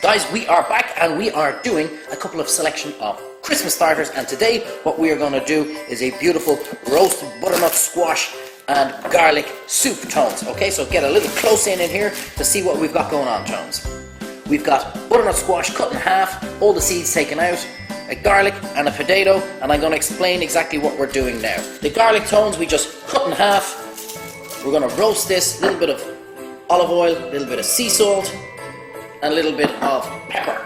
Guys, we are back and we are doing a couple of selection of Christmas starters, and today what we are going to do is a beautiful roasted butternut squash and garlic soup, Tones. Okay, so get a little close in here to see what we've got going on, Tones. We've got butternut squash cut in half, all the seeds taken out, a garlic and a potato, and I'm going to explain exactly what we're doing now. The garlic, Tones, we just cut in half. We're going to roast this, a little bit of olive oil, a little bit of sea salt, and a little bit of pepper.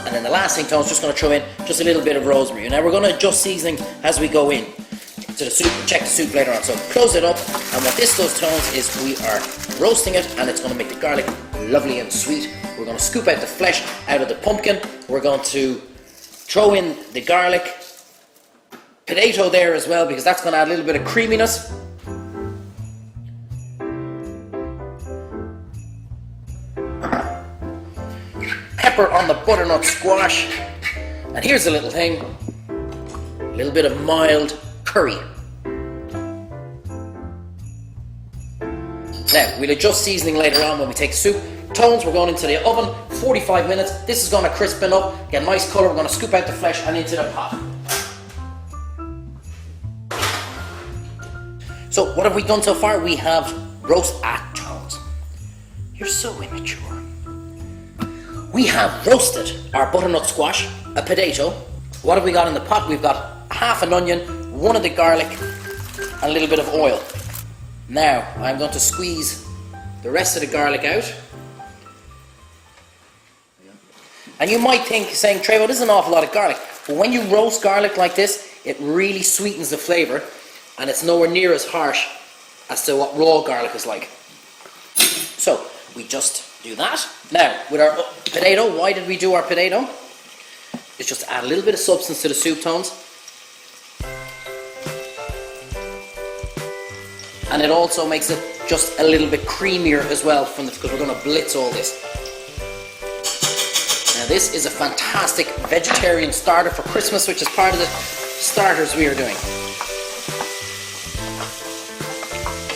And then the last thing, Tones, just going to throw in just a little bit of rosemary. Now we're going to adjust seasoning as we go in to the soup. Check the soup later on. So close it up, and what this does, Tones, is we are roasting it, and it's going to make the garlic lovely and sweet. We're going to scoop out the flesh out of the pumpkin. We're going to throw in the garlic, potato there as well, because that's going to add a little bit of creaminess. Pepper on the butternut squash, and here's a little thing, a little bit of mild curry. Now we'll adjust seasoning later on when we take the soup. Tones, we're going into the oven 45 minutes. This is going to crispen up, get a nice colour. We're going to scoop out the flesh and into the pot. So what have we done so far? We have roast Tones. You're so immature. We have roasted our butternut squash, a potato. What have we got in the pot? We've got half an onion, one of the garlic, and a little bit of oil. Now, I'm going to squeeze the rest of the garlic out. And you might think, saying, Treyvaud, this is an awful lot of garlic. But when you roast garlic like this, it really sweetens the flavour, and it's nowhere near as harsh as to what raw garlic is like. So, we just do that. Now, with our potato, why did we do our potato? It's just to add a little bit of substance to the soup, Tones. And it also makes it just a little bit creamier as well, because we're going to blitz all this. Now, this is a fantastic vegetarian starter for Christmas, which is part of the starters we are doing.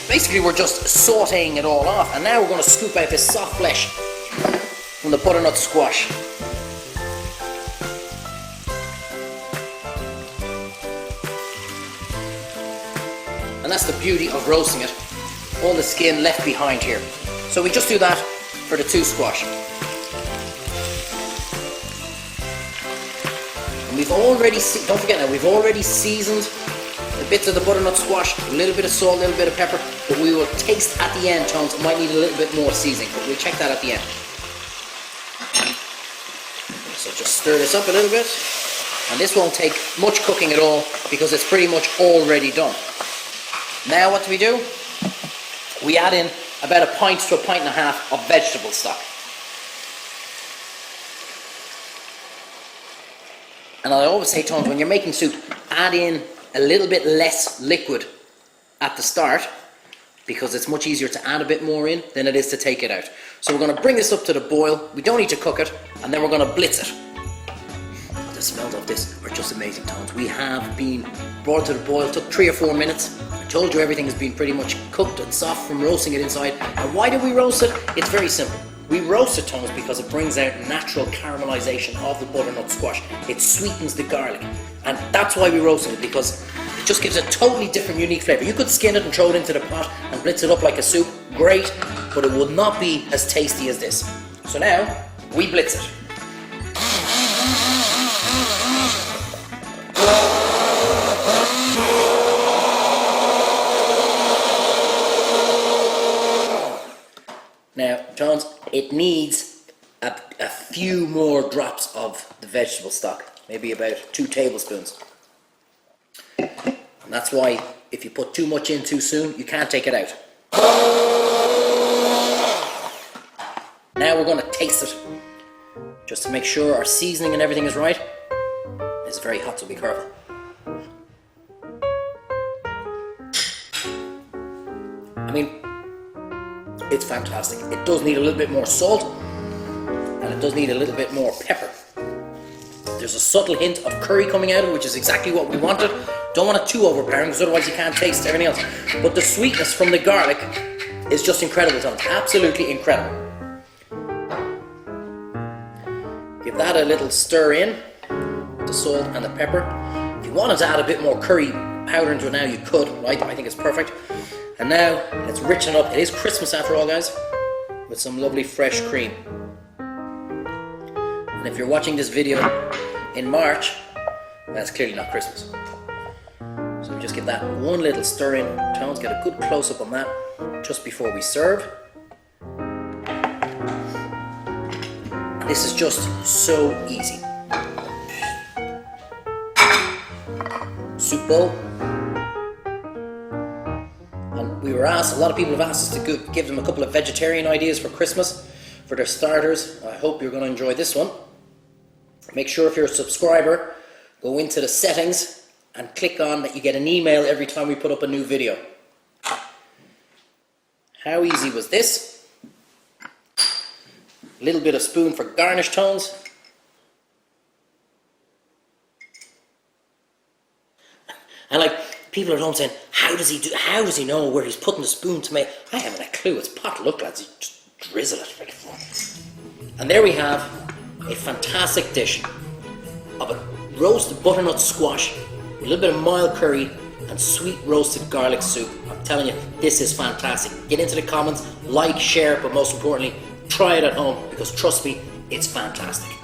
Basically, we're just sauteing it all off, and now we're going to scoop out this soft flesh from the butternut squash. And that's the beauty of roasting it. All the skin left behind here. So we just do that for the two squash. And we've already, don't forget now, we've already seasoned the bits of the butternut squash, a little bit of salt, a little bit of pepper, but we will taste at the end, Tones. It might need a little bit more seasoning, but we'll check that at the end. So just stir this up a little bit, and this won't take much cooking at all because it's pretty much already done. Now what do? We add in about a pint to a pint and a half of vegetable stock. And I always say, Tones, when you're making soup, add in a little bit less liquid at the start, because it's much easier to add a bit more in than it is to take it out. So we're going to bring this up to the boil. We don't need to cook it, and then we're going to blitz it. The smells of this are just amazing, Tones. We have been brought to the boil. It took 3 or 4 minutes. I told you everything has been pretty much cooked and soft from roasting it inside. And why did we roast it? It's very simple. We roast it, Tones, because it brings out natural caramelization of the butternut squash. It sweetens the garlic. And that's why we roasted it, because it just gives a totally different, unique flavour. You could skin it and throw it into the pot and blitz it up like a soup. Great, but it would not be as tasty as this. So now, we blitz it. Now, Tones, it needs a few more drops of the vegetable stock, maybe about 2 tablespoons. And that's why if you put too much in too soon, you can't take it out. Now we're going to taste it, just to make sure our seasoning and everything is right. It's very hot, so be careful. I mean, it's fantastic. It does need a little bit more salt, and it does need a little bit more pepper. There's a subtle hint of curry coming out of it, which is exactly what we wanted. Don't want it too overpowering, because otherwise you can't taste everything else. But the sweetness from the garlic is just incredible, Tones. Absolutely incredible. Give that a little stir in, the salt and the pepper. If you wanted to add a bit more curry powder into it now, you could, right? I think it's perfect. And now, let's richen it up. It is Christmas after all, guys, with some lovely fresh cream. And if you're watching this video in March, that's clearly not Christmas. So we just give that one little stir in, Tones, get a good close up on that just before we serve. This is just so easy. Soup bowl. And we were asked, a lot of people have asked us to give them a couple of vegetarian ideas for Christmas, for their starters. I hope you're going to enjoy this one. Make sure if you're a subscriber, go into the settings and click on that you get an email every time we put up a new video. How easy was this? A little bit of spoon for garnish, Tones. And like, people at home saying, how does he know where he's putting the spoon to make? I haven't a clue. It's potluck, lads. You just drizzle it. And there we have a fantastic dish of a roasted butternut squash with a little bit of mild curry and sweet roasted garlic soup. I'm telling you, this is fantastic. Get into the comments, like, share, but most importantly, try it at home, because trust me, it's fantastic.